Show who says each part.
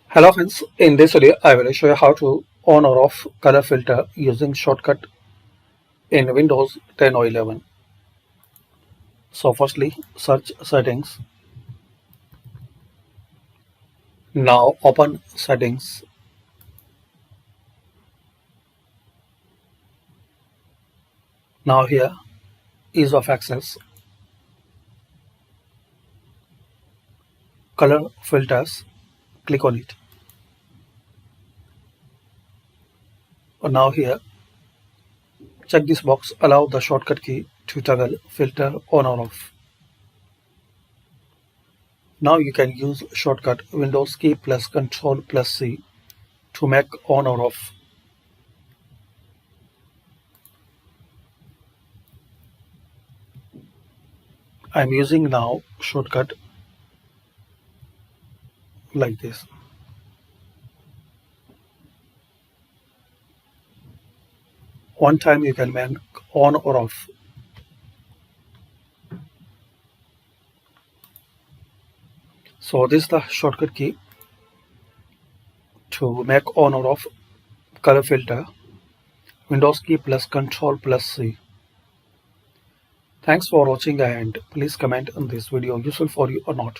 Speaker 1: Hello friends, in this video I will show you how to on or off color filter using shortcut in Windows 10 or 11. So firstly search settings. Now open settings. Now here ease of access, color filters, click on it. Now here check this box, allow the shortcut key to toggle filter on or off. Now you can use shortcut Windows key plus Control plus C to make on or off. I'm using now shortcut like this. One time you can make on or off. So this is the shortcut key to make on or off color filter. Windows key plus Control plus C. Thanks for watching and please comment on this video useful for you or not.